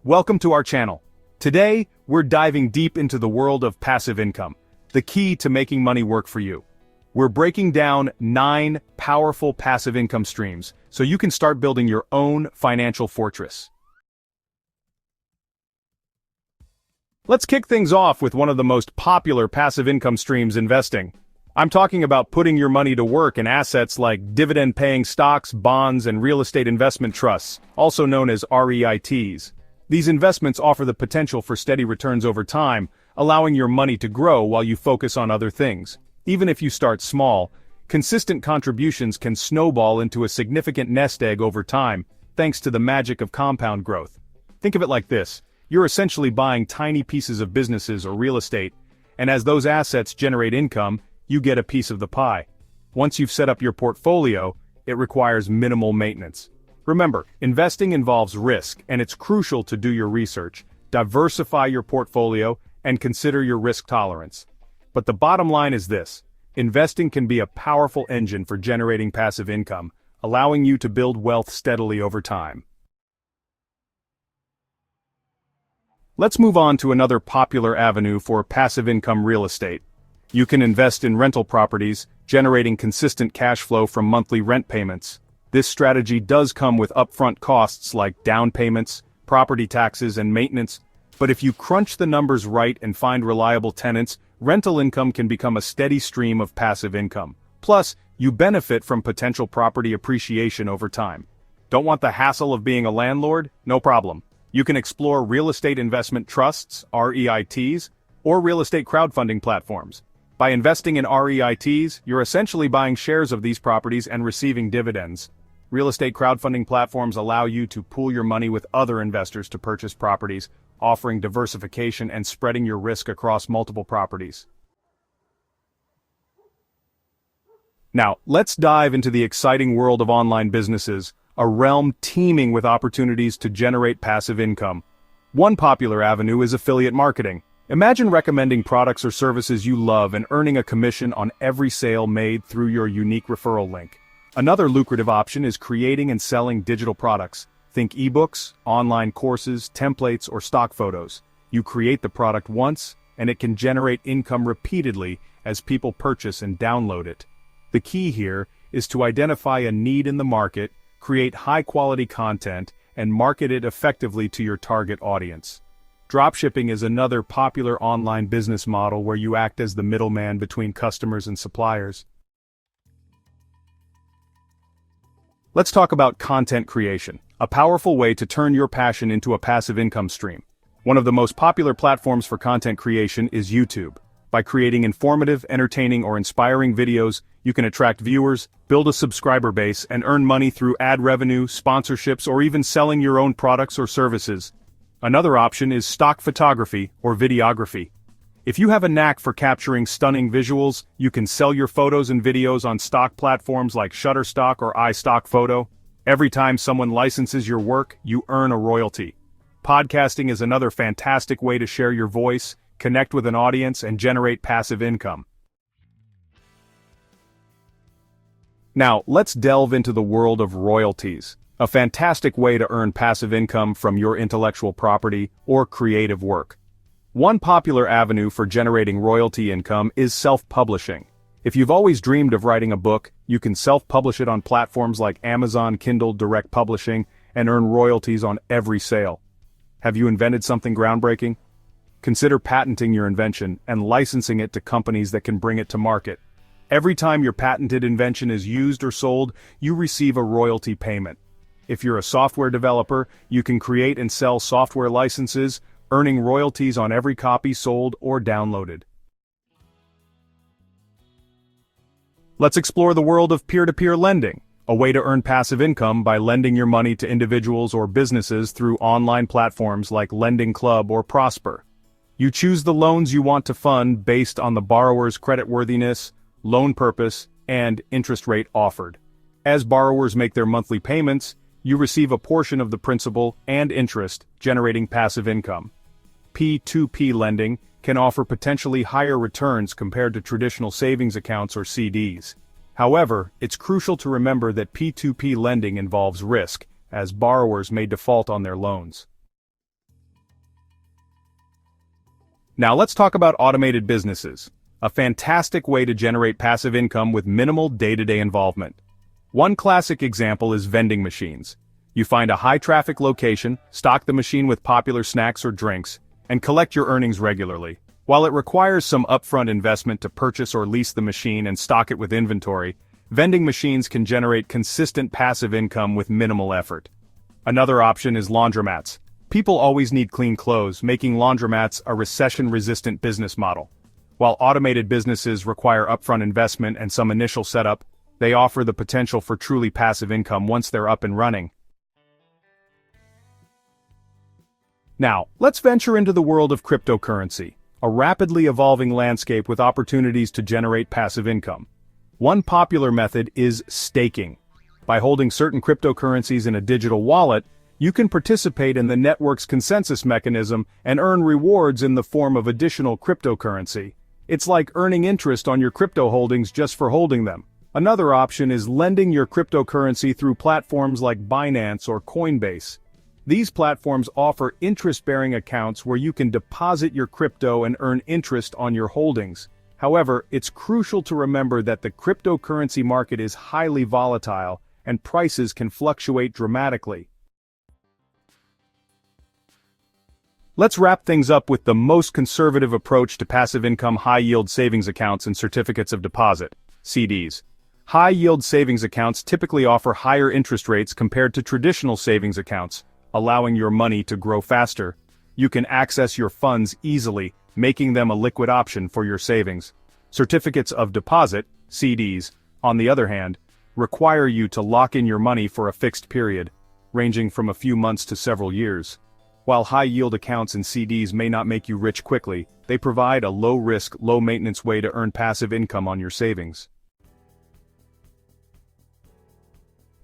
Welcome to our channel. Today, we're diving deep into the world of passive income, the key to making money work for you. We're breaking down 9 powerful passive income streams so you can start building your own financial fortress. Let's kick things off with one of the most popular passive income streams: investing. I'm talking about putting your money to work in assets like dividend-paying stocks, bonds, and real estate investment trusts, also known as REITs. These investments offer the potential for steady returns over time, allowing your money to grow while you focus on other things. Even if you start small, consistent contributions can snowball into a significant nest egg over time, thanks to the magic of compound growth. Think of it like this: you're essentially buying tiny pieces of businesses or real estate, and as those assets generate income, you get a piece of the pie. Once you've set up your portfolio, it requires minimal maintenance. Remember, investing involves risk, and it's crucial to do your research, diversify your portfolio, and consider your risk tolerance. But the bottom line is this: investing can be a powerful engine for generating passive income, allowing you to build wealth steadily over time. Let's move on to another popular avenue for passive income: real estate. You can invest in rental properties, generating consistent cash flow from monthly rent payments. This strategy does come with upfront costs like down payments, property taxes, and maintenance, but if you crunch the numbers right and find reliable tenants, rental income can become a steady stream of passive income. Plus, you benefit from potential property appreciation over time. Don't want the hassle of being a landlord? No problem. You can explore real estate investment trusts, REITs, or real estate crowdfunding platforms. By investing in REITs, you're essentially buying shares of these properties and receiving dividends. Real estate crowdfunding platforms allow you to pool your money with other investors to purchase properties, offering diversification and spreading your risk across multiple properties. Now, let's dive into the exciting world of online businesses, a realm teeming with opportunities to generate passive income. One popular avenue is affiliate marketing. Imagine recommending products or services you love and earning a commission on every sale made through your unique referral link. Another lucrative option is creating and selling digital products. Think ebooks, online courses, templates, or stock photos. You create the product once, and it can generate income repeatedly as people purchase and download it. The key here is to identify a need in the market, create high-quality content, and market it effectively to your target audience. Dropshipping is another popular online business model where you act as the middleman between customers and suppliers. Let's talk about content creation, a powerful way to turn your passion into a passive income stream. One of the most popular platforms for content creation is YouTube. By creating informative, entertaining, or inspiring videos, you can attract viewers, build a subscriber base, and earn money through ad revenue, sponsorships, or even selling your own products or services. Another option is stock photography or videography. If you have a knack for capturing stunning visuals, you can sell your photos and videos on stock platforms like Shutterstock or iStockPhoto. Every time someone licenses your work, you earn a royalty. Podcasting is another fantastic way to share your voice, connect with an audience, and generate passive income. Now, let's delve into the world of royalties, a fantastic way to earn passive income from your intellectual property or creative work. One popular avenue for generating royalty income is self-publishing. If you've always dreamed of writing a book, you can self-publish it on platforms like Amazon Kindle Direct Publishing and earn royalties on every sale. Have you invented something groundbreaking? Consider patenting your invention and licensing it to companies that can bring it to market. Every time your patented invention is used or sold, you receive a royalty payment. If you're a software developer, you can create and sell software licenses, earning royalties on every copy sold or downloaded. Let's explore the world of peer-to-peer lending, a way to earn passive income by lending your money to individuals or businesses through online platforms like Lending Club or Prosper. You choose the loans you want to fund based on the borrower's creditworthiness, loan purpose, and interest rate offered. As borrowers make their monthly payments, you receive a portion of the principal and interest, generating passive income. P2P lending can offer potentially higher returns compared to traditional savings accounts or CDs. However, it's crucial to remember that P2P lending involves risk, as borrowers may default on their loans. Now let's talk about automated businesses, a fantastic way to generate passive income with minimal day-to-day involvement. One classic example is vending machines. You find a high-traffic location, stock the machine with popular snacks or drinks, and collect your earnings regularly. While it requires some upfront investment to purchase or lease the machine and stock it with inventory, vending machines can generate consistent passive income with minimal effort. Another option is laundromats. People always need clean clothes, making laundromats a recession-resistant business model. While automated businesses require upfront investment and some initial setup, they offer the potential for truly passive income once they're up and running. Now, let's venture into the world of cryptocurrency, a rapidly evolving landscape with opportunities to generate passive income. One popular method is staking. By holding certain cryptocurrencies in a digital wallet, you can participate in the network's consensus mechanism and earn rewards in the form of additional cryptocurrency. It's like earning interest on your crypto holdings just for holding them. Another option is lending your cryptocurrency through platforms like Binance or Coinbase. These platforms offer interest-bearing accounts where you can deposit your crypto and earn interest on your holdings. However, it's crucial to remember that the cryptocurrency market is highly volatile, and prices can fluctuate dramatically. Let's wrap things up with the most conservative approach to passive income: high-yield savings accounts and certificates of deposit, CDs. High-yield savings accounts typically offer higher interest rates compared to traditional savings accounts, allowing your money to grow faster. You can access your funds easily, making them a liquid option for your savings. Certificates of deposit, CDs, on the other hand, require you to lock in your money for a fixed period, ranging from a few months to several years. While high-yield accounts and CDs may not make you rich quickly, they provide a low-risk, low-maintenance way to earn passive income on your savings.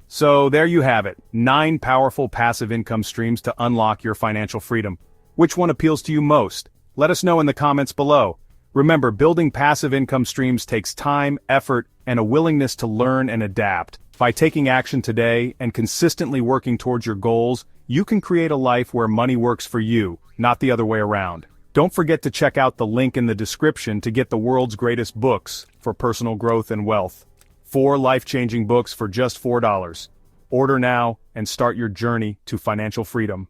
So there you have it, 9 powerful passive income streams to unlock your financial freedom. Which one appeals to you most? Let us know in the comments below. Remember, building passive income streams takes time, effort, and a willingness to learn and adapt. By taking action today and consistently working towards your goals, you can create a life where money works for you, not the other way around. Don't forget to check out the link in the description to get the world's greatest books for personal growth and wealth. 4 life-changing books for just $4. Order now and start your journey to financial freedom.